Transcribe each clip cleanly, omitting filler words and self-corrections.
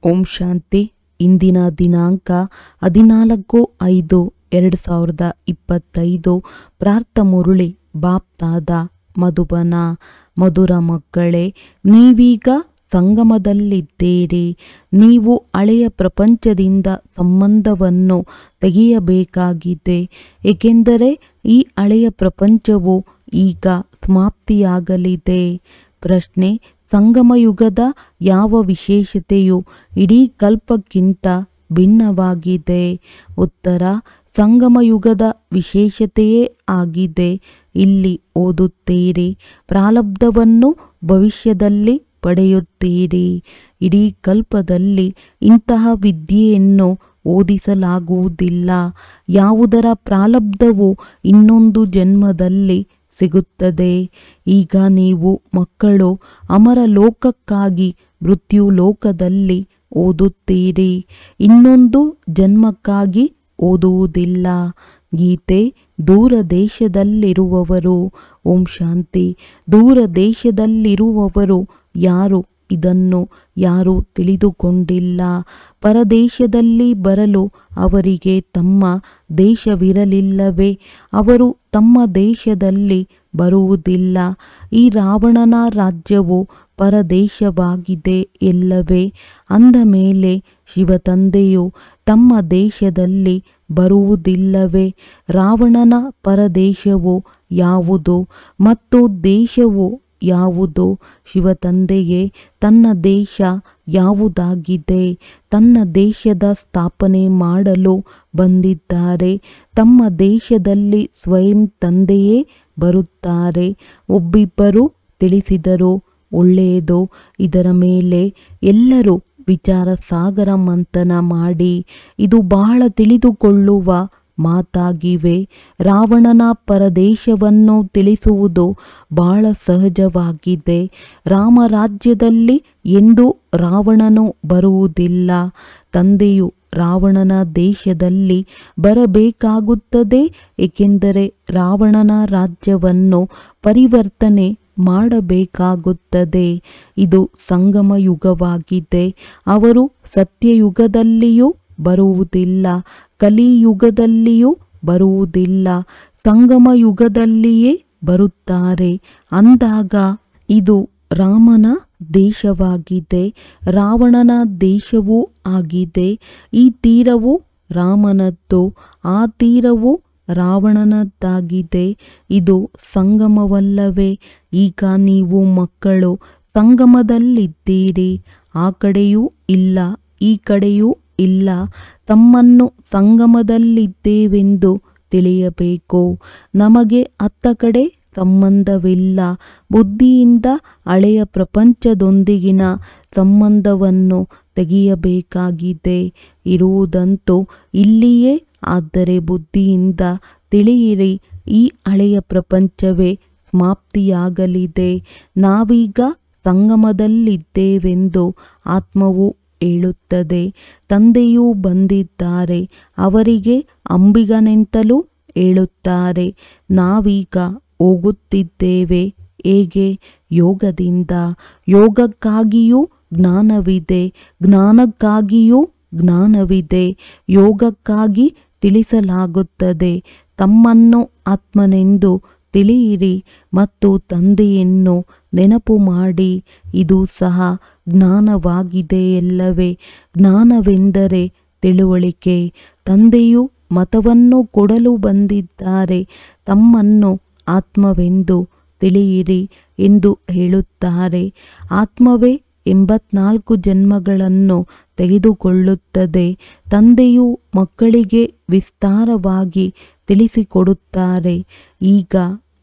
ಓಂ ಶಾಂತಿ. ಇಂದಿನ ದಿನಾಂಕ 14/5/2025. ಪ್ರಾರ್ಥ ಮುರುಳಿ ಬಾಪ್ತಾದ ಮಧುಬನ. ಮಧುರ ಮಕ್ಕಳೇ, ನೀವೀಗ ಸಂಗಮದಲ್ಲಿದ್ದೀರಿ. ನೀವು ಹಳೆಯ ಪ್ರಪಂಚದಿಂದ ಸಂಬಂಧವನ್ನು ತೆಗೆಯಬೇಕಾಗಿದೆ, ಏಕೆಂದರೆ ಈ ಹಳೆಯ ಪ್ರಪಂಚವು ಈಗ ಸಮಾಪ್ತಿಯಾಗಲಿದೆ. ಪ್ರಶ್ನೆ: ಸಂಗಮಯುಗದ ಯಾವ ವಿಶೇಷತೆಯು ಇಡೀ ಕಲ್ಪಕ್ಕಿಂತ ಭಿನ್ನವಾಗಿದೆ? ಉತ್ತರ: ಸಂಗಮಯುಗದ ವಿಶೇಷತೆಯೇ ಆಗಿದೆ. ಇಲ್ಲಿ ಓದುತ್ತೀರಿ, ಪ್ರಾರಬ್ಧವನ್ನು ಭವಿಷ್ಯದಲ್ಲಿ ಪಡೆಯುತ್ತೀರಿ. ಇಡೀ ಕಲ್ಪದಲ್ಲಿ ಇಂತಹ ವಿದ್ಯೆಯನ್ನು ಓದಿಸಲಾಗುವುದಿಲ್ಲ. ಯಾವುದರ ಪ್ರಾರಬ್ಧವು ಇನ್ನೊಂದು ಜನ್ಮದಲ್ಲಿ ಸಿಗುತ್ತದೆ. ಈಗ ನೀವು ಮಕ್ಕಳು ಅಮರ ಲೋಕಕ್ಕಾಗಿ ಮೃತ್ಯು ಲೋಕದಲ್ಲಿ ಓದುತ್ತೀರಿ, ಇನ್ನೊಂದು ಜನ್ಮಕ್ಕಾಗಿ ಓದುವುದಿಲ್ಲ. ಗೀತೆ: ದೂರ ದೇಶದಲ್ಲಿರುವವರು. ಓಂ ಶಾಂತಿ. ದೂರ ದೇಶದಲ್ಲಿರುವವರು ಯಾರು? ಇದನ್ನು ಯಾರೂ ತಿಳಿದುಕೊಂಡಿಲ್ಲ. ಪರದೇಶದಲ್ಲಿ ಬರಲು ಅವರಿಗೆ ತಮ್ಮ ದೇಶವಿರಲಿಲ್ಲವೇ? ಅವರು ತಮ್ಮ ದೇಶದಲ್ಲಿ ಬರುವುದಿಲ್ಲ. ಈ ರಾವಣನ ರಾಜ್ಯವು ಪರದೇಶವಾಗಿದೆ ಎಲ್ಲವೇ? ಅಂದ ಮೇಲೆ ಶಿವತಂದೆಯು ತಮ್ಮ ದೇಶದಲ್ಲಿ ಬರುವುದಿಲ್ಲವೇ? ರಾವಣನ ಪರದೇಶವು ಯಾವುದು ಮತ್ತು ದೇಶವು ಯಾವುದು? ಶಿವತಂದೆಯೇ ತನ್ನ ದೇಶ ಯಾವುದಾಗಿದೆ? ತನ್ನ ದೇಶದ ಸ್ಥಾಪನೆ ಮಾಡಲು ಬಂದಿದ್ದಾರೆ. ತಮ್ಮ ದೇಶದಲ್ಲಿ ಸ್ವಯಂ ತಂದೆಯೇ ಬರುತ್ತಾರೆ. ಒಬ್ಬಿಬ್ಬರು ತಿಳಿಸಿದರು, ಒಳ್ಳೆಯದು. ಇದರ ಮೇಲೆ ಎಲ್ಲರೂ ವಿಚಾರ ಸಾಗರ ಮಂಥನ ಮಾಡಿ. ಇದು ಬಹಳ ತಿಳಿದುಕೊಳ್ಳುವ ಮಾತಾಗಿವೆ. ರಾವಣನ ಪರದೇಶವನ್ನು ತಿಳಿಸುವುದು ಬಹಳ ಸಹಜವಾಗಿದೆ. ರಾಮರಾಜ್ಯದಲ್ಲಿ ಎಂದೂ ರಾವಣನು ಬರುವುದಿಲ್ಲ. ತಂದೆಯು ರಾವಣನ ದೇಶದಲ್ಲಿ ಬರಬೇಕಾಗುತ್ತದೆ, ಏಕೆಂದರೆ ರಾವಣನ ರಾಜ್ಯವನ್ನು ಪರಿವರ್ತನೆ ಮಾಡಬೇಕಾಗುತ್ತದೆ. ಇದು ಸಂಗಮ ಯುಗವಾಗಿದೆ. ಅವರು ಸತ್ಯಯುಗದಲ್ಲಿಯೂ ಬರುವುದಿಲ್ಲ, ಕಲಿಯುಗದಲ್ಲಿಯೂ ಬರುವುದಿಲ್ಲ, ಸಂಗಮ ಯುಗದಲ್ಲಿಯೇ ಬರುತ್ತಾರೆ. ಅಂದಾಗ ಇದು ರಾಮನ ದೇಶವಾಗಿದೆ, ರಾವಣನ ದೇಶವೂ ಆಗಿದೆ. ಈ ತೀರವು ರಾಮನದ್ದು, ಆ ತೀರವು ರಾವಣನದ್ದಾಗಿದೆ. ಇದು ಸಂಗಮವಲ್ಲವೇ? ಈಗ ನೀವು ಮಕ್ಕಳು ಸಂಗಮದಲ್ಲಿದ್ದೀರಿ. ಆ ಕಡೆಯೂ ಇಲ್ಲ, ಈ ಕಡೆಯೂ ಇಲ್ಲ. ತಮ್ಮನ್ನು ಸಂಗಮದಲ್ಲಿದ್ದೇವೆಂದು ತಿಳಿಯಬೇಕು. ನಮಗೆ ಅತ್ತ ಕಡೆ ಸಂಬಂಧವಿಲ್ಲ. ಬುದ್ಧಿಯಿಂದ ಹಳೆಯ ಪ್ರಪಂಚದೊಂದಿಗಿನ ಸಂಬಂಧವನ್ನು ತೆಗೆಯಬೇಕಾಗಿದೆ. ಇರುವುದಂತೂ ಇಲ್ಲಿಯೇ. ಆದರೆ ಬುದ್ಧಿಯಿಂದ ತಿಳಿಯಿರಿ, ಈ ಹಳೆಯ ಪ್ರಪಂಚವೇ ಸಮಾಪ್ತಿಯಾಗಲಿದೆ. ನಾವೀಗ ಸಂಗಮದಲ್ಲಿದ್ದೇವೆಂದು ಆತ್ಮವು ಹೇಳುತ್ತದೆ. ತಂದೆಯೂ ಬಂದಿದ್ದಾರೆ. ಅವರಿಗೆ ಅಂಬಿಗನೆಂತಲೂ ಹೇಳುತ್ತಾರೆ. ನಾವೀಗ ಹೋಗುತ್ತಿದ್ದೇವೆ. ಹೇಗೆ? ಯೋಗದಿಂದ. ಯೋಗಕ್ಕಾಗಿಯೂ ಜ್ಞಾನವಿದೆ, ಜ್ಞಾನಕ್ಕಾಗಿಯೂ ಜ್ಞಾನವಿದೆ. ಯೋಗಕ್ಕಾಗಿ ತಿಳಿಸಲಾಗುತ್ತದೆ, ತಮ್ಮನ್ನು ಆತ್ಮನೆಂದು ತಿಳಿಯಿರಿ ಮತ್ತು ತಂದೆಯನ್ನು ನೆನಪು ಮಾಡಿ. ಇದು ಸಹ ಜ್ಞಾನವಾಗಿದೆಯಲ್ಲವೇ? ಜ್ಞಾನವೆಂದರೆ ತಿಳುವಳಿಕೆ. ತಂದೆಯು ಮತವನ್ನು ಕೊಡಲು ಬಂದಿದ್ದಾರೆ. ತಮ್ಮನ್ನು ಆತ್ಮವೆಂದು ತಿಳಿಯಿರಿ ಎಂದು ಹೇಳುತ್ತಾರೆ. ಆತ್ಮವೇ 84 ಜನ್ಮಗಳನ್ನು ತೆಗೆದುಕೊಳ್ಳುತ್ತದೆ. ತಂದೆಯು ಮಕ್ಕಳಿಗೆ ವಿಸ್ತಾರವಾಗಿ ತಿಳಿಸಿಕೊಡುತ್ತಾರೆ. ಈಗ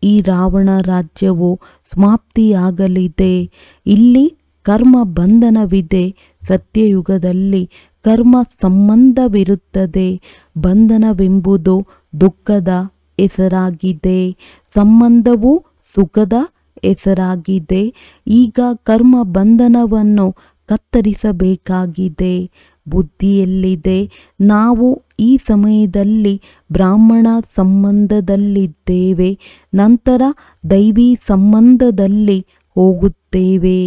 ಈ ರಾವಣ ರಾಜ್ಯವು ಸಮಾಪ್ತಿಯಾಗಲಿದೆ. ಇಲ್ಲಿ ಕರ್ಮ ಬಂಧನವಿದೆ. ಸತ್ಯಯುಗದಲ್ಲಿ ಕರ್ಮ ಸಂಬಂಧವಿರುತ್ತದೆ. ಬಂಧನವೆಂಬುದು ದುಃಖದ ಹೆಸರಾಗಿದೆ, ಸಂಬಂಧವು ಸುಖದ ಹೆಸರಾಗಿದೆ. ಈಗ ಕರ್ಮ ಬಂಧನವನ್ನು ಕತ್ತರಿಸಬೇಕಾಗಿದೆ. ಬುದ್ಧಿಯಲ್ಲಿದೆ. ನಾವು ಈ ಸಮಯದಲ್ಲಿ ಬ್ರಾಹ್ಮಣ ಸಂಬಂಧದಲ್ಲಿದ್ದೇವೆ, ನಂತರ ದೈವಿ ಸಂಬಂಧದಲ್ಲಿ ಹೋಗುತ್ತೇವೆ.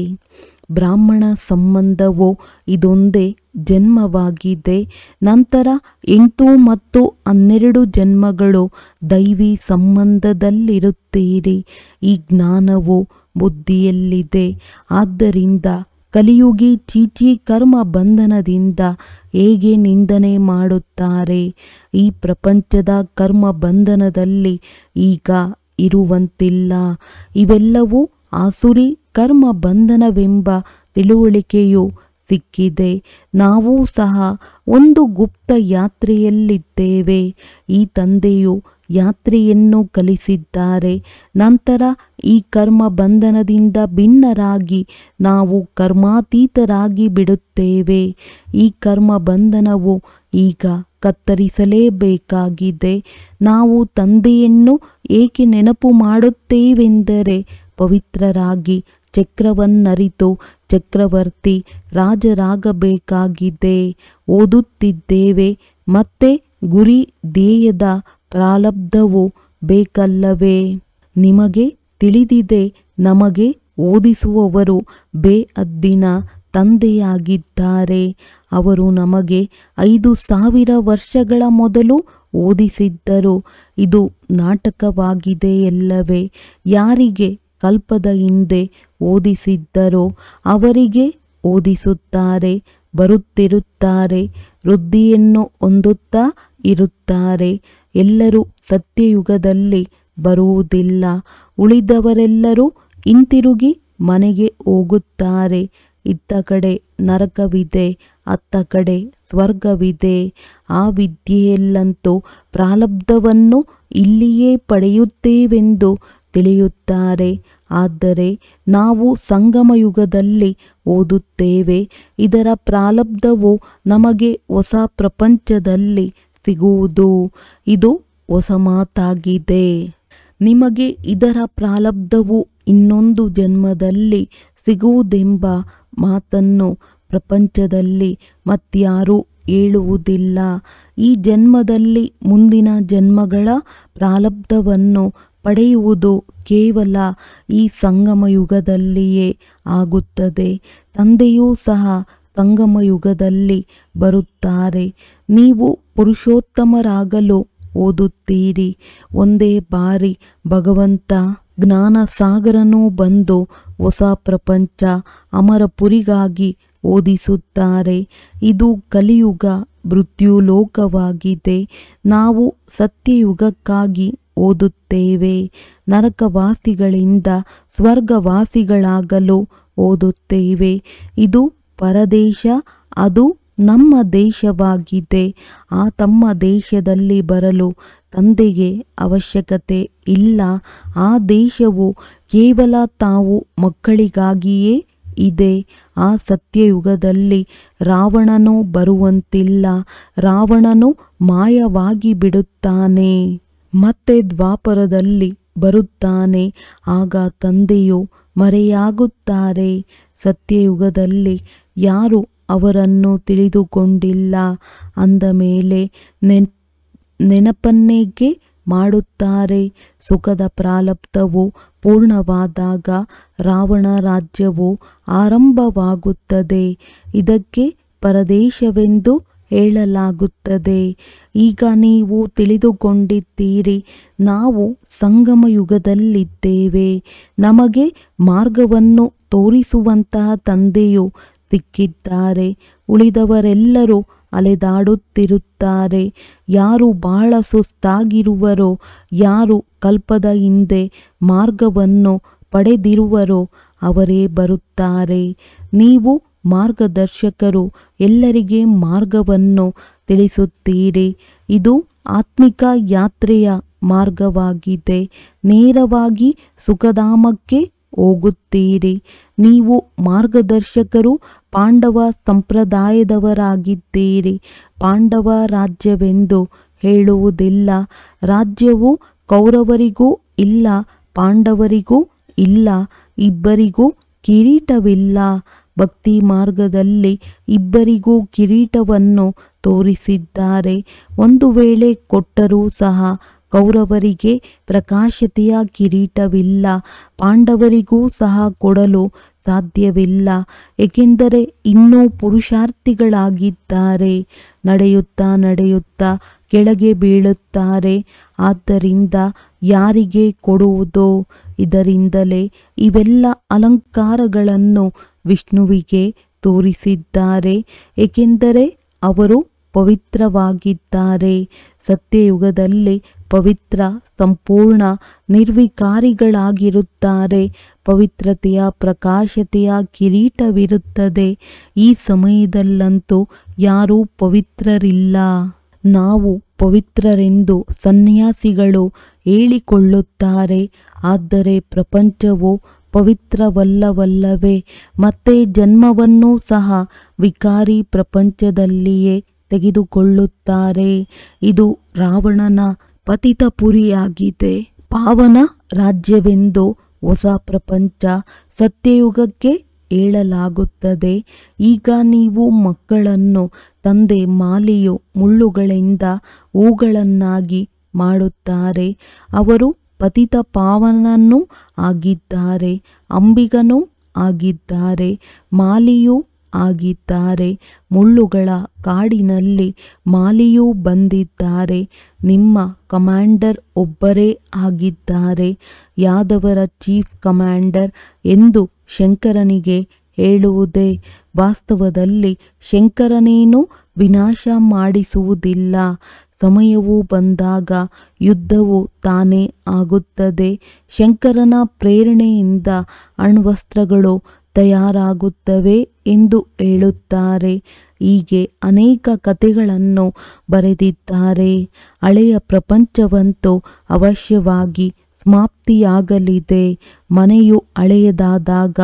ಬ್ರಾಹ್ಮಣ ಸಂಬಂಧವು ಇದೊಂದೇ ಜನ್ಮವಾಗಿದೆ. ನಂತರ 8 ಮತ್ತು 12 ಜನ್ಮಗಳು ದೈವಿ ಸಂಬಂಧದಲ್ಲಿರುತ್ತೀರಿ. ಈ ಜ್ಞಾನವು ಬುದ್ಧಿಯಲ್ಲಿದೆ. ಆದ್ದರಿಂದ ಕಲಿಯುಗಿ ಚೀಚಿ ಕರ್ಮ ಬಂಧನದಿಂದ ಹೇಗೆ ನಿಂದನೆ ಮಾಡುತ್ತಾರೆ? ಈ ಪ್ರಪಂಚದ ಕರ್ಮ ಬಂಧನದಲ್ಲಿ ಈಗ ಇರುವಂತಿಲ್ಲ. ಇವೆಲ್ಲವೂ ಆಸುರಿ ಕರ್ಮ ಬಂಧನವೆಂಬ ತಿಳುವಳಿಕೆಯು ಸಿಕ್ಕಿದೆ. ನಾವು ಸಹ ಒಂದು ಗುಪ್ತ ಯಾತ್ರೆಯಲ್ಲಿದ್ದೇವೆ. ಈ ತಂದೆಯು ಯಾತ್ರೆಯನ್ನು ಕಲಿಸಿದ್ದಾರೆ. ನಂತರ ಈ ಕರ್ಮ ಬಂಧನದಿಂದ ಭಿನ್ನರಾಗಿ ನಾವು ಕರ್ಮಾತೀತರಾಗಿ ಬಿಡುತ್ತೇವೆ. ಈ ಕರ್ಮ ಬಂಧನವು ಈಗ ಕತ್ತರಿಸಲೇಬೇಕಾಗಿದೆ. ನಾವು ತಂದೆಯನ್ನು ಏಕೆ ನೆನಪು ಮಾಡುತ್ತೇವೆಂದರೆ ಪವಿತ್ರರಾಗಿ ಚಕ್ರವನ್ನರಿತು ಚಕ್ರವರ್ತಿ ರಾಜರಾಗಬೇಕಾಗಿದೆ. ಓದುತ್ತಿದ್ದೇವೆ ಮತ್ತೆ ಗುರಿ ಧ್ಯೇಯದ ಪ್ರಾರಬ್ಧವು ಬೇಕಲ್ಲವೇ? ನಿಮಗೆ ತಿಳಿದಿದೆ, ನಮಗೆ ಓದಿಸುವವರು ಬೇಅದ್ದಿನ ತಂದೆಯಾಗಿದ್ದಾರೆ. ಅವರು ನಮಗೆ 5000 ವರ್ಷಗಳ ಮೊದಲು ಓದಿಸಿದ್ದರು. ಇದು ನಾಟಕವಾಗಿದೆಯಲ್ಲವೇ? ಯಾರಿಗೆ ಕಲ್ಪದ ಹಿಂದೆ ಓದಿಸಿದ್ದರೋ ಅವರಿಗೆ ಓದಿಸುತ್ತಾರೆ, ಬರುತ್ತಿರುತ್ತಾರೆ, ವೃದ್ಧಿಯನ್ನು ಹೊಂದುತ್ತಾ ಇರುತ್ತಾರೆ. ಎಲ್ಲರೂ ಸತ್ಯಯುಗದಲ್ಲಿ ಬರುವುದಿಲ್ಲ. ಉಳಿದವರೆಲ್ಲರೂ ಹಿಂತಿರುಗಿ ಮನೆಗೆ ಹೋಗುತ್ತಾರೆ. ಇತ್ತ ಕಡೆ ನರಕವಿದೆ, ಅತ್ತ ಕಡೆ ಸ್ವರ್ಗವಿದೆ. ಆ ವಿದ್ಯೆಯಲ್ಲಂತೂ ಪ್ರಾರಬ್ಧವನ್ನು ಇಲ್ಲಿಯೇ ಪಡೆಯುತ್ತೇವೆಂದು ತಿಳಿಯುತ್ತಾರೆ. ಆದರೆ ನಾವು ಸಂಗಮಯುಗದಲ್ಲಿ ಓದುತ್ತೇವೆ. ಇದರ ಪ್ರಾರಬ್ಧವು ನಮಗೆ ಹೊಸ ಪ್ರಪಂಚದಲ್ಲಿ ಸಿಗುವುದು. ಇದು ಹೊಸ ಮಾತಾಗಿದೆ. ನಿಮಗೆ ಇದರ ಪ್ರಾರಬ್ಧವು ಇನ್ನೊಂದು ಜನ್ಮದಲ್ಲಿ ಸಿಗುವುದೆಂಬ ಮಾತನ್ನು ಪ್ರಪಂಚದಲ್ಲಿ ಮತ್ಯಾರೂ ಹೇಳುವುದಿಲ್ಲ. ಈ ಜನ್ಮದಲ್ಲಿ ಮುಂದಿನ ಜನ್ಮಗಳ ಪ್ರಾರಬ್ಧವನ್ನು ಪಡೆಯುವುದು ಕೇವಲ ಈ ಸಂಗಮಯುಗದಲ್ಲಿಯೇ ಆಗುತ್ತದೆ. ತಂದೆಯೂ ಸಹ ಸಂಗಮಯುಗದಲ್ಲಿ ಬರುತ್ತಾರೆ. ನೀವು ಪುರುಷೋತ್ತಮರಾಗಲು ಓದುತ್ತೀರಿ. ಒಂದೇ ಬಾರಿ ಭಗವಂತ ಜ್ಞಾನಸಾಗರನೂ ಬಂದು ಹೊಸ ಪ್ರಪಂಚ ಅಮರಪುರಿಗಾಗಿ ಓದಿಸುತ್ತಾರೆ. ಇದು ಕಲಿಯುಗ ಮೃತ್ಯುಲೋಕವಾಗಿದೆ. ನಾವು ಸತ್ಯಯುಗಕ್ಕಾಗಿ ಓದುತ್ತೇವೆ. ನರಕವಾಸಿಗಳಿಂದ ಸ್ವರ್ಗವಾಸಿಗಳಾಗಲು ಓದುತ್ತೇವೆ. ಇದು ಪರದೇಶ, ಅದು ನಮ್ಮ ದೇಶವಾಗಿದೆ. ಆ ತಮ್ಮ ದೇಶದಲ್ಲಿ ಬರಲು ತಂದೆಗೆ ಅವಶ್ಯಕತೆ ಇಲ್ಲ. ಆ ದೇಶವು ಕೇವಲ ತಾವು ಮಕ್ಕಳಿಗಾಗಿಯೇ ಇದೆ. ಆ ಸತ್ಯಯುಗದಲ್ಲಿ ರಾವಣನು ಬರುವಂತಿಲ್ಲ. ರಾವಣನು ಮಾಯವಾಗಿ ಬಿಡುತ್ತಾನೆ. ಮತ್ತೆ ದ್ವಾಪರದಲ್ಲಿ ಬರುತ್ತಾನೆ. ಆಗ ತಂದೆಯು ಮರೆಯಾಗುತ್ತಾರೆ. ಸತ್ಯಯುಗದಲ್ಲಿ ಯಾರು ಅವರನ್ನು ತಿಳಿದುಕೊಂಡಿಲ್ಲ. ಅಂದ ಮೇಲೆ ನೆನಪನ್ನೇಕೆ ಮಾಡುತ್ತಾರೆ? ಸುಖದ ಪ್ರಾರಬ್ಧವು ಪೂರ್ಣವಾದಾಗ ರಾವಣ ರಾಜ್ಯವು ಆರಂಭವಾಗುತ್ತದೆ. ಇದಕ್ಕೆ ಪರದೇಶವೆಂದು ಹೇಳಲಾಗುತ್ತದೆ. ಈಗ ನೀವು ತಿಳಿದುಕೊಂಡಿದ್ದೀರಿ, ನಾವು ಸಂಗಮಯುಗದಲ್ಲಿದ್ದೇವೆ. ನಮಗೆ ಮಾರ್ಗವನ್ನು ತೋರಿಸುವಂತಹ ತಂದೆಯು ಸಿಕ್ಕಿದ್ದಾರೆ. ಉಳಿದವರೆಲ್ಲರೂ ಅಲೆದಾಡುತ್ತಿರುತ್ತಾರೆ. ಯಾರು ಬಹಳ ಸುಸ್ತಾಗಿರುವರೋ, ಯಾರು ಕಲ್ಪದ ಹಿಂದೆ ಮಾರ್ಗವನ್ನು ಪಡೆದಿರುವರೋ ಅವರೇ ಬರುತ್ತಾರೆ. ನೀವು ಮಾರ್ಗದರ್ಶಕರು, ಎಲ್ಲರಿಗೆ ಮಾರ್ಗವನ್ನು ತಿಳಿಸುತ್ತೀರಿ. ಇದು ಆತ್ಮಿಕ ಯಾತ್ರೆಯ ಮಾರ್ಗವಾಗಿದೆ. ನೇರವಾಗಿ ಸುಖಧಾಮಕ್ಕೆ ಹೋಗುತ್ತೀರಿ. ನೀವು ಮಾರ್ಗದರ್ಶಕರು ಪಾಂಡವ ಸಂಪ್ರದಾಯದವರಾಗಿದ್ದೀರಿ. ಪಾಂಡವ ರಾಜ್ಯವೆಂದು ಹೇಳುವುದಿಲ್ಲ. ರಾಜ್ಯವು ಕೌರವರಿಗೂ ಇಲ್ಲ, ಪಾಂಡವರಿಗೂ ಇಲ್ಲ. ಇಬ್ಬರಿಗೂ ಕಿರೀಟವಿಲ್ಲ. ಭಕ್ತಿ ಮಾರ್ಗದಲ್ಲಿ ಇಬ್ಬರಿಗೂ ಕಿರೀಟವನ್ನು ತೋರಿಸಿದ್ದಾರೆ. ಒಂದು ವೇಳೆ ಕೊಟ್ಟರೂ ಸಹ ಕೌರವರಿಗೆ ಪ್ರಕಾಶತೆಯ ಕಿರೀಟವಿಲ್ಲ, ಪಾಂಡವರಿಗೂ ಸಹ ಕೊಡಲು ಸಾಧ್ಯವಿಲ್ಲ, ಏಕೆಂದರೆ ಇನ್ನೂ ಪುರುಷಾರ್ಥಿಗಳಾಗಿದ್ದಾರೆ. ನಡೆಯುತ್ತಾ ನಡೆಯುತ್ತಾ ಕೆಳಗೆ ಬೀಳುತ್ತಾರೆ. ಆದ್ದರಿಂದ ಯಾರಿಗೆ ಕೊಡುವುದೋ? ಇದರಿಂದಲೇ ಇವೆಲ್ಲ ಅಲಂಕಾರಗಳನ್ನು ವಿಷ್ಣುವಿಗೆ ತೋರಿಸಿದ್ದಾರೆ, ಏಕೆಂದರೆ ಅವರು ಪವಿತ್ರವಾಗಿದ್ದಾರೆ. ಸತ್ಯಯುಗದಲ್ಲಿ ಪವಿತ್ರ, ಸಂಪೂರ್ಣ, ನಿರ್ವಿಕಾರಿಗಳಾಗಿರುತ್ತಾರೆ. ಪವಿತ್ರತೆಯ ಪ್ರಕಾಶತೆಯ ಕಿರೀಟವಿರುತ್ತದೆ. ಈ ಸಮಯದಲ್ಲಂತೂ ಯಾರೂ ಪವಿತ್ರರಿಲ್ಲ. ನಾವು ಪವಿತ್ರರೆಂದು ಸನ್ಯಾಸಿಗಳು ಹೇಳಿಕೊಳ್ಳುತ್ತಾರೆ. ಆದರೆ ಪ್ರಪಂಚವು ಪವಿತ್ರವಲ್ಲವಲ್ಲವೇ? ಮತ್ತೆ ಜನ್ಮವನ್ನೂ ಸಹ ವಿಕಾರಿ ಪ್ರಪಂಚದಲ್ಲಿಯೇ ತೆಗೆದುಕೊಳ್ಳುತ್ತಾರೆ. ಇದು ರಾವಣನ ಪತಿತಪುರಿಯಾಗಿದೆ. ಪಾವನ ರಾಜ್ಯವೆಂದು ಹೊಸ ಪ್ರಪಂಚ ಸತ್ಯಯುಗಕ್ಕೆ ಹೇಳಲಾಗುತ್ತದೆ. ಈಗ ನೀವು ಮಕ್ಕಳನ್ನು ತಂದೆ ಮಾಲಿಯು ಮುಳ್ಳುಗಳಿಂದ ಹೂಗಳನ್ನಾಗಿ ಮಾಡುತ್ತಾರೆ. ಅವರು ಪತಿತ ಪಾವನನೂ ಆಗಿದ್ದಾರೆ, ಅಂಬಿಗನೂ ಆಗಿದ್ದಾರೆ, ಮಾಲಿಯೂ ಆಗಿದ್ದಾರೆ. ಮುಳ್ಳುಗಳ ಕಾಡಿನಲ್ಲಿ ಮಾಲಿಯೂ ಬಂದಿದ್ದಾರೆ. ನಿಮ್ಮ ಕಮಾಂಡರ್ ಒಬ್ಬರೇ ಆಗಿದ್ದಾರೆ, ಯಾದವರ ಚೀಫ್ ಕಮಾಂಡರ್ ಎಂದು ಶಂಕರನಿಗೆ ಹೇಳುವುದೇ. ವಾಸ್ತವದಲ್ಲಿ ಶಂಕರನೇನು ವಿನಾಶ ಮಾಡಿಸುವುದಿಲ್ಲ. ಸಮಯವು ಬಂದಾಗ ಯುದ್ಧವು ತಾನೇ ಆಗುತ್ತದೆ. ಶಂಕರನ ಪ್ರೇರಣೆಯಿಂದ ಅಣ್ವಸ್ತ್ರಗಳು ತಯಾರಾಗುತ್ತವೆ ಎಂದು ಹೇಳುತ್ತಾರೆ. ಹೀಗೆ ಅನೇಕ ಕಥೆಗಳನ್ನು ಬರೆದಿದ್ದಾರೆ. ಹಳೆಯ ಪ್ರಪಂಚವಂತೂ ಅವಶ್ಯವಾಗಿ ಸಮಾಪ್ತಿಯಾಗಲಿದೆ. ಮನೆಯು ಹಳೆಯದಾದಾಗ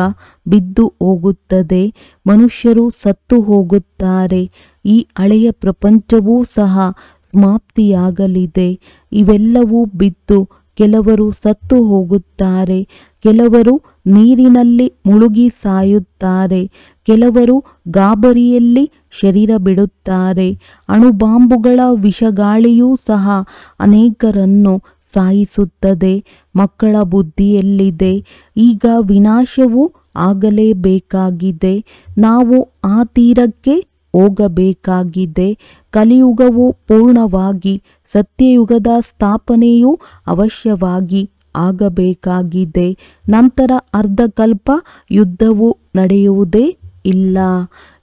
ಬಿದ್ದು ಹೋಗುತ್ತದೆ, ಮನುಷ್ಯರು ಸತ್ತು ಹೋಗುತ್ತಾರೆ. ಈ ಹಳೆಯ ಪ್ರಪಂಚವೂ ಸಹ ಸಮಾಪ್ತಿಯಾಗಲಿದೆ. ಇವೆಲ್ಲವೂ ಬಿದ್ದು ಕೆಲವರು ಸತ್ತು ಹೋಗುತ್ತಾರೆ, ಕೆಲವರು ನೀರಿನಲ್ಲಿ ಮುಳುಗಿ ಸಾಯುತ್ತಾರೆ, ಕೆಲವರು ಗಾಬರಿಯಲ್ಲಿ ಶರೀರ ಬಿಡುತ್ತಾರೆ. ಅಣುಬಾಂಬುಗಳ ವಿಷಗಾಳಿಯೂ ಸಹ ಅನೇಕರನ್ನು ಸಾಯಿಸುತ್ತದೆ. ಮಕ್ಕಳ ಬುದ್ಧಿಯಲ್ಲಿದೆ. ಈಗ ವಿನಾಶವು ಆಗಲೇಬೇಕಾಗಿದೆ. ನಾವು ಆ ತೀರಕ್ಕೆ ಹೋಗಬೇಕಾಗಿದೆ. ಕಲಿಯುಗವು ಪೂರ್ಣವಾಗಿ ಸತ್ಯಯುಗದ ಸ್ಥಾಪನೆಯು ಅವಶ್ಯವಾಗಿ ಆಗಬೇಕಾಗಿದೆ. ನಂತರ ಅರ್ಧಕಲ್ಪ ಯುದ್ಧವು ನಡೆಯುವುದೇ ಇಲ್ಲ.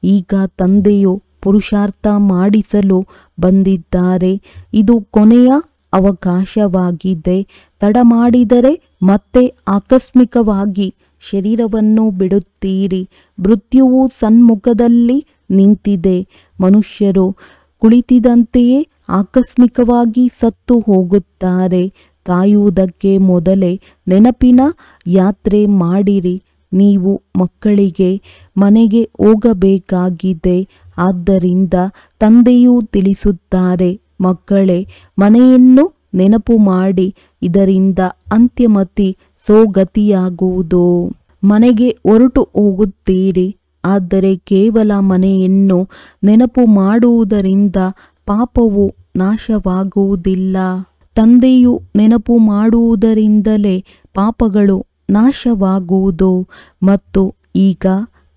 ಈಗ ತಂದೆಯು ಪುರುಷಾರ್ಥ ಮಾಡಿಸಲು ಬಂದಿದ್ದಾರೆ. ಇದು ಕೊನೆಯ ಅವಕಾಶವಾಗಿದೆ. ತಡ ಮಾಡಿದರೆ ಮತ್ತೆ ಆಕಸ್ಮಿಕವಾಗಿ ಶರೀರವನ್ನು ಬಿಡುತ್ತೀರಿ. ಮೃತ್ಯುವು ಸನ್ಮುಖದಲ್ಲಿ ನಿಂತಿದೆ. ಮನುಷ್ಯರು ಕುಳಿತಿದ್ದಂತೆಯೇ ಆಕಸ್ಮಿಕವಾಗಿ ಸತ್ತು ಹೋಗುತ್ತಾರೆ. ಕಾಯುವುದಕ್ಕೆ ಮೊದಲೇ ನೆನಪಿನ ಯಾತ್ರೆ ಮಾಡಿರಿ. ನೀವು ಮಕ್ಕಳಿಗೆ ಮನೆಗೆ ಹೋಗಬೇಕಾಗಿದೆ. ಆದ್ದರಿಂದ ತಂದೆಯೂ ತಿಳಿಸುತ್ತಾರೆ, ಮಕ್ಕಳೇ, ಮನೆಯನ್ನು ನೆನಪು ಮಾಡಿ, ಇದರಿಂದ ಅಂತ್ಯಮತಿ ಸೋಗತಿಯಾಗುವುದು. ಮನೆಗೆ ಹೊರಟು ಹೋಗುತ್ತೀರಿ, ಆದರೆ ಕೇವಲ ಮನೆಯನ್ನು ನೆನಪು ಮಾಡುವುದರಿಂದ ಪಾಪವು ನಾಶವಾಗುವುದಿಲ್ಲ. ತಂದೆಯು ನೆನಪು ಮಾಡುವುದರಿಂದಲೇ ಪಾಪಗಳು ನಾಶವಾಗುವುದು. ಮತ್ತು ಈಗ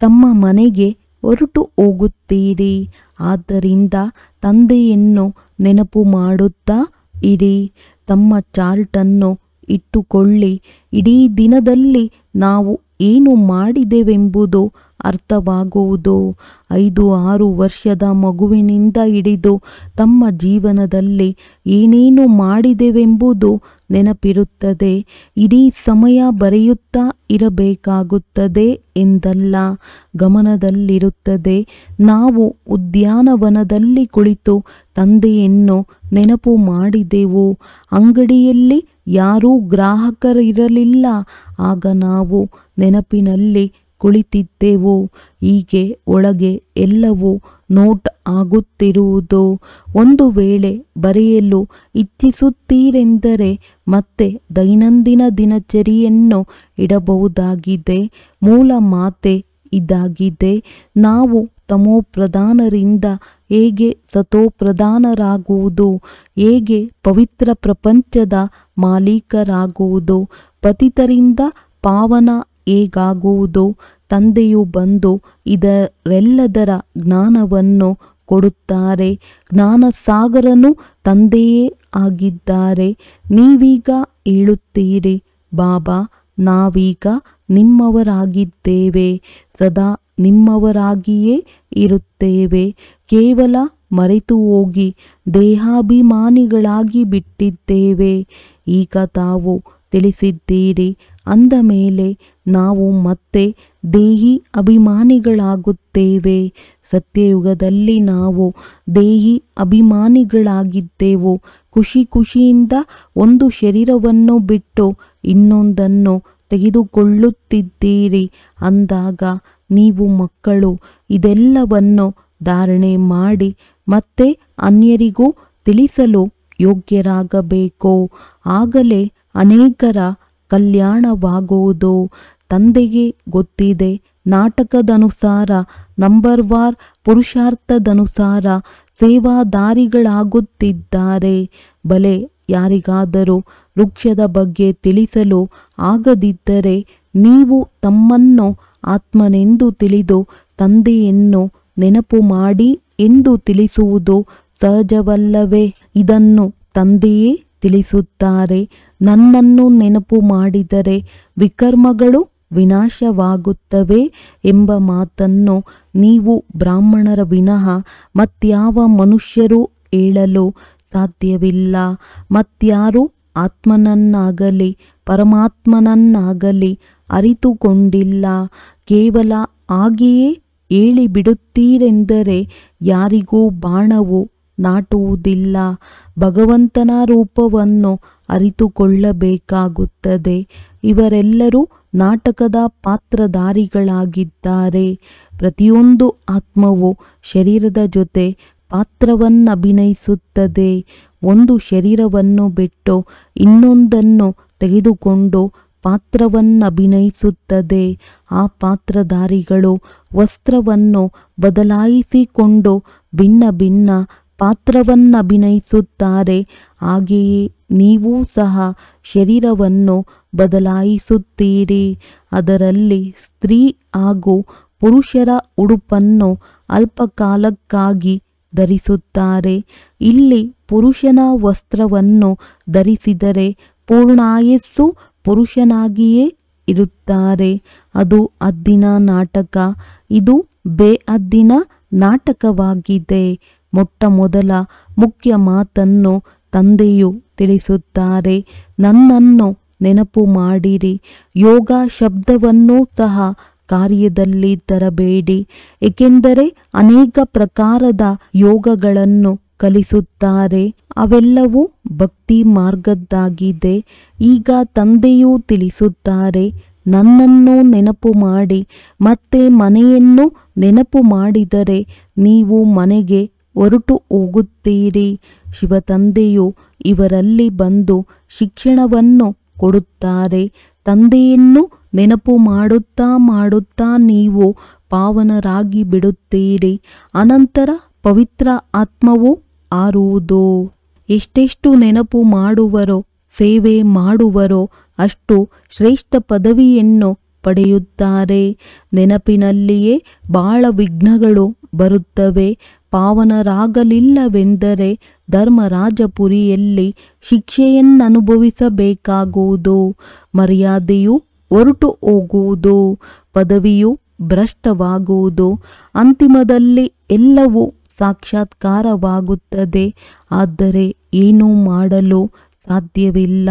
ತಮ್ಮ ಮನೆಗೆ ಹೊರಟು ಹೋಗುತ್ತೀರಿ. ಆದ್ದರಿಂದ ತಂದೆಯನ್ನು ನೆನಪು ಮಾಡುತ್ತಾ ಇರಿ. ತಮ್ಮ ಚಾರ್ಟನ್ನು ಇಟ್ಟುಕೊಳ್ಳಿ. ಇಡೀ ದಿನದಲ್ಲಿ ನಾವು ಏನು ಮಾಡಿದೆವೆಂಬುದು ಅರ್ಥವಾಗುವುದು. 5-6 ವರ್ಷದ ಮಗುವಿನಿಂದ ಹಿಡಿದು ತಮ್ಮ ಜೀವನದಲ್ಲಿ ಏನೇನು ಮಾಡಿದೆವೆಂಬುದು ನೆನಪಿರುತ್ತದೆ. ಇಡೀ ಸಮಯ ಬರೆಯುತ್ತಾ ಇರಬೇಕಾಗುತ್ತದೆ ಎಂದಲ್ಲ, ಗಮನದಲ್ಲಿರುತ್ತದೆ. ನಾವು ಉದ್ಯಾನವನದಲ್ಲಿ ಕುಳಿತು ತಂದೆಯನ್ನು ನೆನಪು ಮಾಡಿದೆವು. ಅಂಗಡಿಯಲ್ಲಿ ಯಾರೂ ಗ್ರಾಹಕರಿರಲಿಲ್ಲ. ಆಗ ನಾವು ನೆನಪಿನಲ್ಲಿ ಕುಳಿತಿದ್ದೆವು. ಹೀಗೆ ಒಳಗೆ ಎಲ್ಲವೂ ನೋಟ್ ಆಗುತ್ತಿರುವುದು. ಒಂದು ವೇಳೆ ಬರೆಯಲು ಇಚ್ಛಿಸುತ್ತೀರೆಂದರೆ ಮತ್ತೆ ದೈನಂದಿನ ದಿನಚರಿಯನ್ನು ಇಡಬಹುದಾಗಿದೆ. ಮೂಲ ಮಾತೆ ಇದಾಗಿದೆ. ನಾವು ತಮೋಪ್ರಧಾನರಿಂದ ಹೇಗೆ ಸತೋಪ್ರಧಾನರಾಗುವುದು, ಹೇಗೆ ಪವಿತ್ರ ಪ್ರಪಂಚದ ಮಾಲೀಕರಾಗುವುದು, ಪತಿತರಿಂದ ಪಾವನ ಹೇಗಾಗುವುದು. ತಂದೆಯು ಬಂದು ಇದರೆಲ್ಲದರ ಜ್ಞಾನವನ್ನು ಕೊಡುತ್ತಾರೆ. ಜ್ಞಾನಸಾಗರನು ತಂದೆಯೇ ಆಗಿದ್ದಾರೆ. ನೀವೀಗ ಹೇಳುತ್ತೀರಿ, ಬಾಬಾ ನಾವೀಗ ನಿಮ್ಮವರಾಗಿದ್ದೇವೆ, ಸದಾ ನಿಮ್ಮವರಾಗಿಯೇ ಇರುತ್ತೇವೆ. ಕೇವಲ ಮರೆತು ಹೋಗಿ ದೇಹಾಭಿಮಾನಿಗಳಾಗಿ ಬಿಟ್ಟಿದ್ದೇವೆ. ಈಗ ತಾವು ತಿಳಿಸಿದ್ದೀರಿ ಅಂದ ಮೇಲೆ ನಾವು ಮತ್ತೆ ದೇಹಿ ಅಭಿಮಾನಿಗಳಾಗುತ್ತೇವೆ. ಸತ್ಯಯುಗದಲ್ಲಿ ನಾವು ದೇಹಿ ಅಭಿಮಾನಿಗಳಾಗಿದ್ದೆವು. ಖುಷಿಯಿಂದ ಒಂದು ಶರೀರವನ್ನು ಬಿಟ್ಟು ಇನ್ನೊಂದನ್ನು ತೆಗೆದುಕೊಳ್ಳುತ್ತಿದ್ದೀರಿ ಅಂದಾಗ ನೀವು ಮಕ್ಕಳು ಇದೆಲ್ಲವನ್ನು ಧಾರಣೆ ಮಾಡಿ ಮತ್ತೆ ಅನ್ಯರಿಗೂ ತಿಳಿಸಲು ಯೋಗ್ಯರಾಗಬೇಕು. ಆಗಲೇ ಅನೇಕರ ಕಲ್ಯಾಣವಾಗುವುದು. ತಂದೆಗೆ ಗೊತ್ತಿದೆ, ನಾಟಕದನುಸಾರ ನಂಬರ್ವಾರ್ ಪುರುಷಾರ್ಥದನುಸಾರ ಸೇವಾದಾರಿಗಳಾಗುತ್ತಿದ್ದಾರೆ. ಬಲೆ ಯಾರಿಗಾದರೂ ವೃಕ್ಷದ ಬಗ್ಗೆ ತಿಳಿಸಲು ಆಗದಿದ್ದರೆ ನೀವು ತಮ್ಮನ್ನು ಆತ್ಮನೆಂದು ತಿಳಿದು ತಂದೆಯನ್ನು ನೆನಪು ಮಾಡಿ ಎಂದು ತಿಳಿಸುವುದು ಸಹಜವಲ್ಲವೇ? ಇದನ್ನು ತಂದೆಯೇ ತಿಳಿಸುತ್ತಾರೆ. ನನ್ನನ್ನು ನೆನಪು ಮಾಡಿದರೆ ವಿಕರ್ಮಗಳು ವಿನಾಶವಾಗುತ್ತವೆ ಎಂಬ ಮಾತನ್ನು ನೀವು ಬ್ರಾಹ್ಮಣರ ವಿನಃ ಮತ್ಯಾವ ಮನುಷ್ಯರು ಹೇಳಲು ಸಾಧ್ಯವಿಲ್ಲ. ಮತ್ಯಾರು ಆತ್ಮನನ್ನಾಗಲಿ ಪರಮಾತ್ಮನನ್ನಾಗಲಿ ಅರಿತುಕೊಂಡಿಲ್ಲ. ಕೇವಲ ಹಾಗೆಯೇ ಹೇಳಿಬಿಡುತ್ತೀರೆಂದರೆ ಯಾರಿಗೂ ಬಾಣವು ನಾಟುವುದಿಲ್ಲ. ಭಗವಂತನ ರೂಪವನ್ನು ಅರಿತುಕೊಳ್ಳಬೇಕಾಗುತ್ತದೆ. ಇವರೆಲ್ಲರೂ ನಾಟಕದ ಪಾತ್ರಧಾರಿಗಳಾಗಿದ್ದಾರೆ. ಪ್ರತಿಯೊಂದು ಆತ್ಮವು ಶರೀರದ ಜೊತೆ ಪಾತ್ರವನ್ನಭಿನಯಿಸುತ್ತದೆ. ಒಂದು ಶರೀರವನ್ನು ಬಿಟ್ಟು ಇನ್ನೊಂದನ್ನು ತೆಗೆದುಕೊಂಡು ಪಾತ್ರವನ್ನಭಿನಯಿಸುತ್ತದೆ. ಆ ಪಾತ್ರಧಾರಿಗಳು ವಸ್ತ್ರವನ್ನು ಬದಲಾಯಿಸಿಕೊಂಡು ಭಿನ್ನ ಭಿನ್ನ ಪಾತ್ರವನ್ನಭಿನಯಿಸುತ್ತಾರೆ. ಹಾಗೆಯೇ ನೀವೂ ಸಹ ಶರೀರವನ್ನು ಬದಲಾಯಿಸುತ್ತೀರಿ. ಅದರಲ್ಲಿ ಸ್ತ್ರೀ ಹಾಗೂ ಪುರುಷರ ಉಡುಪನ್ನು ಅಲ್ಪಕಾಲಕ್ಕಾಗಿ ಧರಿಸುತ್ತಾರೆ. ಇಲ್ಲಿ ಪುರುಷನ ವಸ್ತ್ರವನ್ನು ಧರಿಸಿದರೆ ಪೂರ್ಣಾಯಸ್ಸು ಪುರುಷನಾಗಿಯೇ ಇರುತ್ತಾರೆ. ಅದು ಹದ್ದಿನ ನಾಟಕ, ಇದು ಬೇಹದ್ದಿನ ನಾಟಕವಾಗಿದೆ. ಮೊಟ್ಟ ಮೊದಲ ಮುಖ್ಯ ಮಾತನ್ನು ತಂದೆಯು ತಿಳಿಸುತ್ತಾರೆ. ನನ್ನನ್ನು ನೆನಪು ಮಾಡಿರಿ. ಯೋಗ ಶಬ್ದವನ್ನೂ ಸಹ ಕಾರ್ಯದಲ್ಲಿ ತರಬೇಡಿ, ಏಕೆಂದರೆ ಅನೇಕ ಪ್ರಕಾರದ ಯೋಗಗಳನ್ನು ಕಲಿಸುತ್ತಾರೆ. ಅವೆಲ್ಲವೂ ಭಕ್ತಿ ಮಾರ್ಗದ್ದಾಗಿದೆ. ಈಗ ತಂದೆಯೂ ತಿಳಿಸುತ್ತಾರೆ, ನನ್ನನ್ನು ನೆನಪು ಮಾಡಿ ಮತ್ತೆ ಮನೆಯನ್ನು ನೆನಪು ಮಾಡಿದರೆ ನೀವು ಮನೆಗೆ ಹೊರಟು ಹೋಗುತ್ತೀರಿ. ಶಿವತಂದೆಯು ಇವರಲ್ಲಿ ಬಂದು ಶಿಕ್ಷಣವನ್ನು ಕೊಡುತ್ತಾರೆ. ತಂದೆಯನ್ನು ನೆನಪು ಮಾಡುತ್ತಾ ನೀವು ಪಾವನರಾಗಿ ಬಿಡುತ್ತೀರಿ. ಅನಂತರ ಪವಿತ್ರ ಆತ್ಮವು ಆರುವುದು. ಎಷ್ಟೆಷ್ಟು ನೆನಪು ಮಾಡುವರೋ ಸೇವೆ ಮಾಡುವರೋ ಅಷ್ಟು ಶ್ರೇಷ್ಠ ಪದವಿಯನ್ನು ಪಡೆಯುತ್ತಾರೆ. ನೆನಪಿನಲ್ಲಿಯೇ ಬಹಳ ವಿಘ್ನಗಳು ಬರುತ್ತವೆ. ಪಾವನರಾಗಲಿಲ್ಲವೆಂದರೆ ಧರ್ಮರಾಜಪುರಿಯಲ್ಲಿ ಶಿಕ್ಷೆಯನ್ನನುಭವಿಸಬೇಕಾಗುವುದು. ಮರ್ಯಾದೆಯು ಹೊರಟು ಹೋಗುವುದು. ಪದವಿಯು ಭ್ರಷ್ಟವಾಗುವುದು. ಅಂತಿಮದಲ್ಲಿ ಎಲ್ಲವೂ ಸಾಕ್ಷಾತ್ಕಾರವಾಗುತ್ತದೆ. ಆದರೆ ಏನೂ ಮಾಡಲು ಸಾಧ್ಯವಿಲ್ಲ.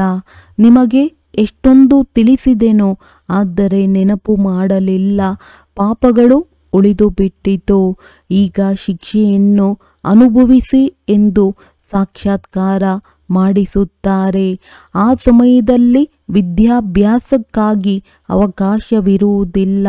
ನಿಮಗೆ ಎಷ್ಟೊಂದು ತಿಳಿಸಿದೆನೋ, ಆದರೆ ನೆನಪು ಮಾಡಲಿಲ್ಲ. ಪಾಪಗಳು ಉಳಿದು ಬಿಟ್ಟಿತು. ಈಗ ಶಿಕ್ಷೆಯನ್ನು ಅನುಭವಿಸಿ ಎಂದು ಸಾಕ್ಷಾತ್ಕಾರ ಮಾಡಿಸುತ್ತಾರೆ. ಆ ಸಮಯದಲ್ಲಿ ವಿದ್ಯಾಭ್ಯಾಸಕ್ಕಾಗಿ ಅವಕಾಶವಿರುವುದಿಲ್ಲ.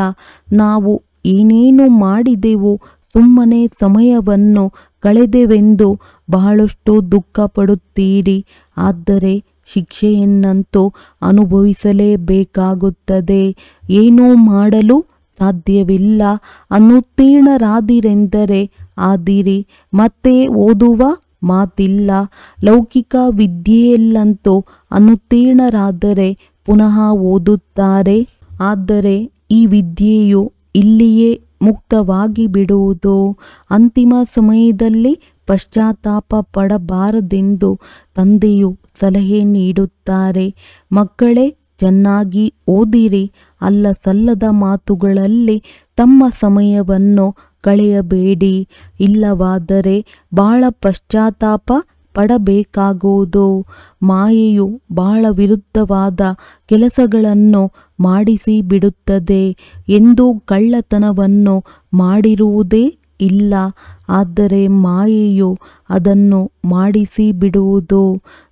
ನಾವು ಏನೇನು ಮಾಡಿದೆವು, ಸುಮ್ಮನೆ ಸಮಯವನ್ನು ಕಳೆದೆವೆಂದು ಬಹಳಷ್ಟು ದುಃಖ ಪಡುತ್ತೀರಿ. ಆದರೆ ಶಿಕ್ಷೆಯನ್ನಂತೂ ಅನುಭವಿಸಲೇಬೇಕಾಗುತ್ತದೆ. ಏನೂ ಮಾಡಲು ಸಾಧ್ಯವಿಲ್ಲ. ಅನುತ್ತೀರ್ಣರಾದಿರೆಂದರೆ ಆದಿರಿ, ಮತ್ತೆ ಓದುವ ಮಾತಿಲ್ಲ. ಲೌಕಿಕ ವಿದ್ಯೆಯಲ್ಲಂತೂ ಅನುತ್ತೀರ್ಣರಾದರೆ ಪುನಃ ಓದುತ್ತಾರೆ. ಆದರೆ ಈ ವಿದ್ಯೆಯು ಇಲ್ಲಿಯೇ ಮುಕ್ತವಾಗಿ ಬಿಡುವುದು. ಅಂತಿಮ ಸಮಯದಲ್ಲಿ ಪಶ್ಚಾತ್ತಾಪ ಪಡಬಾರದೆಂದು ತಂದೆಯು ಸಲಹೆ ನೀಡುತ್ತಾರೆ. ಮಕ್ಕಳೇ, ಚೆನ್ನಾಗಿ ಓದಿರಿ. ಅಲ್ಲ ಸಲ್ಲದ ಮಾತುಗಳಲ್ಲಿ ತಮ್ಮ ಸಮಯವನ್ನು ಕಳೆಯಬೇಡಿ. ಇಲ್ಲವಾದರೆ ಬಹಳ ಪಶ್ಚಾತ್ತಾಪ ಪಡಬೇಕಾಗುವುದು. ಮಾಯೆಯು ಬಹಳ ವಿರುದ್ಧವಾದ ಕೆಲಸಗಳನ್ನು ಮಾಡಿಸಿ ಬಿಡುತ್ತದೆ ಎಂದು ಕಳ್ಳತನವನ್ನು ಮಾಡಿರುವುದೇ ಇಲ್ಲ. ಆದರೆ ಮಾಯೆಯು ಅದನ್ನು ಮಾಡಿಸಿ ಬಿಡುವುದು.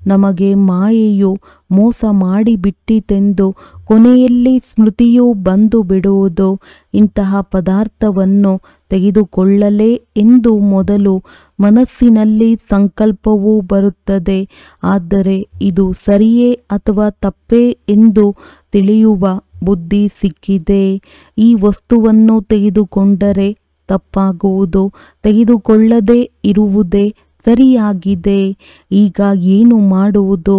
ನಮಗೆ ಮಾಯೆಯು ಮೋಸ ಮಾಡಿಬಿಟ್ಟಿತೆಂದು ಕೊನೆಯಲ್ಲಿ ಸ್ಮೃತಿಯು ಬಂದು ಬಿಡುವುದು. ಇಂತಹ ಪದಾರ್ಥವನ್ನು ತೆಗೆದುಕೊಳ್ಳಲೇ ಎಂದು ಮೊದಲು ಮನಸ್ಸಿನಲ್ಲಿ ಸಂಕಲ್ಪವೂ ಬರುತ್ತದೆ. ಆದರೆ ಇದು ಸರಿಯೇ ಅಥವಾ ತಪ್ಪೇ ಎಂದು ತಿಳಿಯುವ ಬುದ್ಧಿ ಸಿಕ್ಕಿದೆ. ಈ ವಸ್ತುವನ್ನು ತೆಗೆದುಕೊಂಡರೆ ತಪ್ಪಾಗುವುದು, ತೆಗೆದುಕೊಳ್ಳದೆ ಇರುವುದೇ ಸರಿಯಾಗಿದೆ. ಈಗ ಏನು ಮಾಡುವುದು?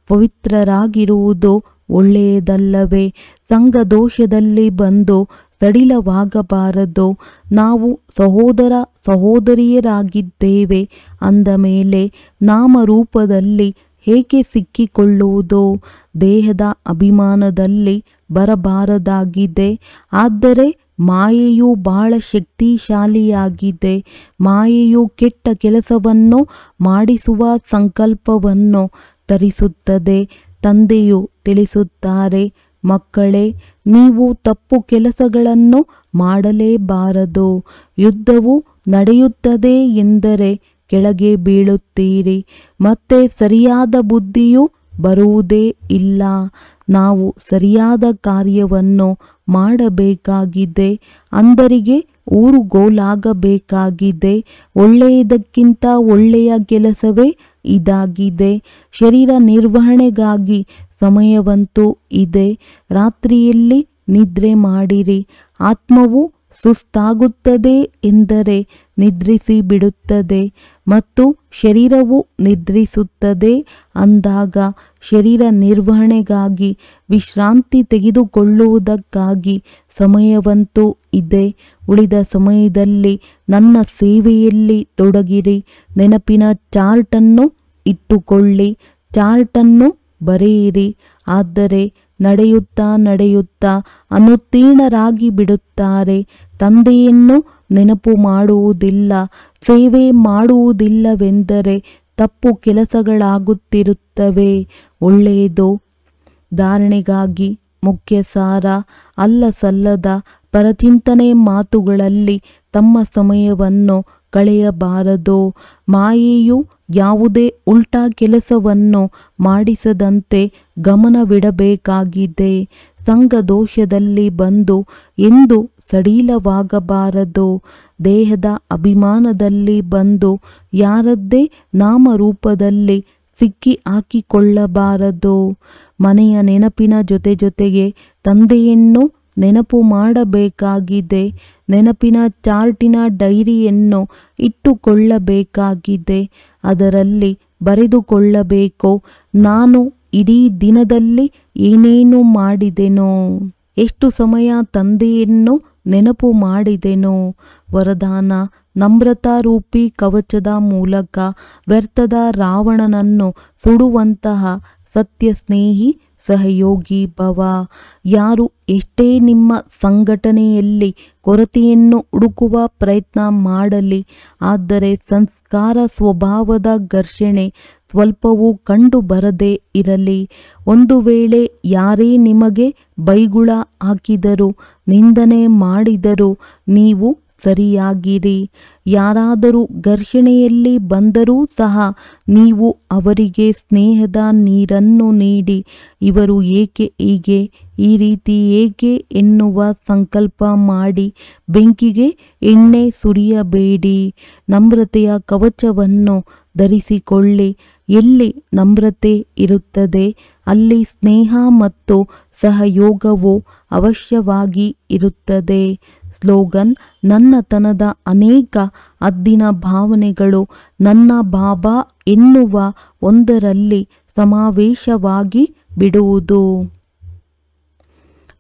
ಪವಿತ್ರರಾಗಿರುವುದು ಒಳ್ಳೆಯದಲ್ಲವೇ? ಸಂಘದೋಷದಲ್ಲಿ ಬಂದು ಸಡಿಲವಾಗಬಾರದು. ನಾವು ಸಹೋದರ ಸಹೋದರಿಯರಾಗಿದ್ದೇವೆ ಅಂದ ಮೇಲೆ ನಾಮರೂಪದಲ್ಲಿ ಹೇಗೆ ಸಿಕ್ಕಿಕೊಳ್ಳುವುದು? ದೇಹದ ಅಭಿಮಾನದಲ್ಲಿ ಬರಬಾರದಾಗಿದೆ. ಆದರೆ ಮಾಯೆಯು ಬಹಳ ಶಕ್ತಿಶಾಲಿಯಾಗಿದೆ. ಮಾಯೆಯು ಕೆಟ್ಟ ಕೆಲಸವನ್ನು ಮಾಡಿಸುವ ಸಂಕಲ್ಪವನ್ನು ತರಿಸುತ್ತದೆ. ತಂದೆಯು ತಿಳಿಸುತ್ತಾರೆ, ಮಕ್ಕಳೇ, ನೀವು ತಪ್ಪು ಕೆಲಸಗಳನ್ನು ಮಾಡಲೇಬಾರದು. ಯುದ್ಧವು ನಡೆಯುತ್ತದೆ ಎಂದರೆ ಕೆಳಗೆ ಬೀಳುತ್ತೀರಿ. ಮತ್ತೆ ಸರಿಯಾದ ಬುದ್ಧಿಯು ಬರುವುದೇ ಇಲ್ಲ. ನಾವು ಸರಿಯಾದ ಕಾರ್ಯವನ್ನು ಮಾಡಬೇಕಾಗಿದೆ. ಅಂದರಿಗೆ ಊರುಗೋಲಾಗಬೇಕಾಗಿದೆ. ಒಳ್ಳೆಯದಕ್ಕಿಂತ ಒಳ್ಳೆಯ ಕೆಲಸವೇ ಇದಾಗಿದೆ. ಶರೀರ ನಿರ್ವಹಣೆಗಾಗಿ ಸಮಯವಂತೂ ಇದೆ. ರಾತ್ರಿಯಲ್ಲಿ ನಿದ್ರೆ ಮಾಡಿರಿ. ಆತ್ಮವು ಸುಸ್ತಾಗುತ್ತದೆ ಎಂದರೆ ನಿದ್ರಿಸಿ ಬಿಡುತ್ತದೆ ಮತ್ತು ಶರೀರವು ನಿದ್ರಿಸುತ್ತದೆ ಅಂದಾಗ ಶರೀರ ನಿರ್ವಹಣೆಗಾಗಿ ವಿಶ್ರಾಂತಿ ತೆಗೆದುಕೊಳ್ಳುವುದಕ್ಕಾಗಿ ಸಮಯವಂತೂ ಇದೆ. ಉಳಿದ ಸಮಯದಲ್ಲಿ ನನ್ನ ಸೇವೆಯಲ್ಲಿ ತೊಡಗಿರಿ. ನೆನಪಿನ ಚಾರ್ಟನ್ನು ಇಟ್ಟುಕೊಳ್ಳಿ, ಚಾರ್ಟನ್ನು ಬರೆಯಿರಿ. ಆದರೆ ನಡೆಯುತ್ತಾ ನಡೆಯುತ್ತಾ ಅನುತ್ತೀರ್ಣರಾಗಿ ಬಿಡುತ್ತಾರೆ. ತಂದೆಯನ್ನು ನೆನಪು ಮಾಡುವುದಿಲ್ಲ, ಸೇವೆ ಮಾಡುವುದಿಲ್ಲವೆಂದರೆ ತಪ್ಪು ಕೆಲಸಗಳಾಗುತ್ತಿರುತ್ತವೆ. ಒಳ್ಳೆಯದು. ಧಾರಣೆಗಾಗಿ ಮುಖ್ಯ ಸಾರ. ಅಲ್ಲ ಸಲ್ಲದ ಪರಚಿಂತನೆ ಮಾತುಗಳಲ್ಲಿ ತಮ್ಮ ಸಮಯವನ್ನು ಕಳೆಯಬಾರದು. ಮಾಯೆಯು ಯಾವುದೇ ಉಲ್ಟಾ ಕೆಲಸವನ್ನು ಮಾಡಿಸದಂತೆ ಗಮನವಿಡಬೇಕಾಗಿದೆ. ಸಂಘದೋಷದಲ್ಲಿ ಬಂದು ಎಂದು ಸಡಿಲವಾಗಬಾರದು. ದೇಹದ ಅಭಿಮಾನದಲ್ಲಿ ಬಂದು ಯಾರದ್ದೇ ನಾಮರೂಪದಲ್ಲಿ ಸಿಕ್ಕಿ ಹಾಕಿಕೊಳ್ಳಬಾರದು. ಮನೆಯ ನೆನಪಿನ ಜೊತೆಗೆ ತಂದೆಯನ್ನು ನೆನಪು ಮಾಡಬೇಕಾಗಿದೆ. ನೆನಪಿನ ಚಾರ್ಟಿನ ಡೈರಿಯನ್ನು ಇಟ್ಟುಕೊಳ್ಳಬೇಕಾಗಿದೆ. ಅದರಲ್ಲಿ ಬರೆದುಕೊಳ್ಳಬೇಕು, ನಾನು ಇಡೀ ದಿನದಲ್ಲಿ ಏನೇನು ಮಾಡಿದೆನೋ, ಎಷ್ಟು ಸಮಯ ತಂದೆಯನ್ನು ನೆನಪು ಮಾಡಿದೆನೋ. ವರದಾನ: ನಮ್ರತಾರೂಪಿ ಕವಚದ ಮೂಲಕ ವ್ಯರ್ಥದ ರಾವಣನನ್ನು ಸುಡುವಂತಹ ಸತ್ಯಸ್ನೇಹಿ ಸಹಯೋಗಿ ಭವ. ಯಾರು ಎಷ್ಟೇ ನಿಮ್ಮ ಸಂಘಟನೆಯಲ್ಲಿ ಕೊರತೆಯನ್ನು ಹುಡುಕುವ ಪ್ರಯತ್ನ ಮಾಡಲಿ, ಆದರೆ ಸಂಸ್ಕಾರ ಸ್ವಭಾವದ ಘರ್ಷಣೆ ಸ್ವಲ್ಪವೂ ಕಂಡು ಬರದೇ ಇರಲಿ. ಒಂದು ವೇಳೆ ಯಾರೇ ನಿಮಗೆ ಬೈಗುಳ ಹಾಕಿದರೂ, ನಿಂದನೆ ಮಾಡಿದರೂ ನೀವು ಸರಿಯಾಗಿರಿ. ಯಾರಾದರೂ ಘರ್ಷಣೆಯಲ್ಲಿ ಬಂದರೂ ಸಹ ನೀವು ಅವರಿಗೆ ಸ್ನೇಹದ ನೀರನ್ನು ನೀಡಿ, ಇವರು ಏಕೆ ಹೀಗೆ, ಈ ರೀತಿ ಏಕೆ ಎನ್ನುವ ಸಂಕಲ್ಪ ಮಾಡಿ ಬೆಂಕಿಗೆ ಎಣ್ಣೆ ಸುರಿಯಬೇಡಿ. ನಮ್ರತೆಯ ಕವಚವನ್ನು ಧರಿಸಿಕೊಳ್ಳಿ. ಎಲ್ಲಿ ನಮ್ರತೆ ಇರುತ್ತದೆ ಅಲ್ಲಿ ಸ್ನೇಹ ಮತ್ತು ಸಹಯೋಗವು ಅವಶ್ಯವಾಗಿ ಇರುತ್ತದೆ. ಸ್ಲೋಗನ್: ನನ್ನತನದ ಅನೇಕ ಹದ್ದಿನ ಭಾವನೆಗಳು ನನ್ನ ಬಾಬಾ ಎನ್ನುವ ಒಂದರಲ್ಲಿ ಸಮಾವೇಶವಾಗಿ ಬಿಡುವುದು.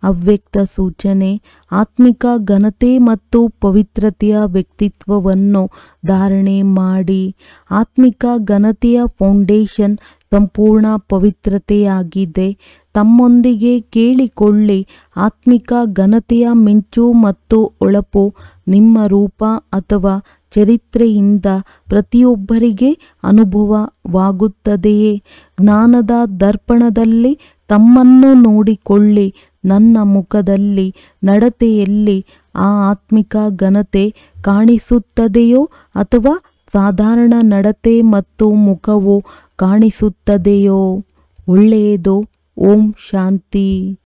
ಅವ್ಯಕ್ತ ಸೂಚನೆ: ಆತ್ಮಿಕ ಘನತೆ ಮತ್ತು ಪವಿತ್ರತೆಯ ವ್ಯಕ್ತಿತ್ವವನ್ನು ಧಾರಣೆ ಮಾಡಿ. ಆತ್ಮಿಕ ಘನತೆಯ ಫೌಂಡೇಶನ್ ಸಂಪೂರ್ಣ ಪವಿತ್ರತೆಯಾಗಿದೆ. ತಮ್ಮೊಂದಿಗೆ ಕೇಳಿಕೊಳ್ಳಿ, ಆತ್ಮಿಕ ಘನತೆಯ ಮಿಂಚು ಮತ್ತು ಹೊಳಪು ನಿಮ್ಮ ರೂಪ ಅಥವಾ ಚರಿತ್ರೆಯಿಂದ ಪ್ರತಿಯೊಬ್ಬರಿಗೆ ಅನುಭವವಾಗುತ್ತದೆಯೇ? ಜ್ಞಾನದ ದರ್ಪಣದಲ್ಲಿ ತಮ್ಮನ್ನು ನೋಡಿಕೊಳ್ಳಿ. ನನ್ನ ಮುಖದಲ್ಲಿ, ನಡತೆಯಲ್ಲಿ ಆ ಆತ್ಮಿಕ ಘನತೆ ಕಾಣಿಸುತ್ತದೆಯೋ ಅಥವಾ ಸಾಧಾರಣ ನಡತೆ ಮತ್ತು ಮುಖವು ಕಾಣಿಸುತ್ತದೆಯೋ? ಒಳ್ಳೆಯದು. ಓಂ ಶಾಂತಿ.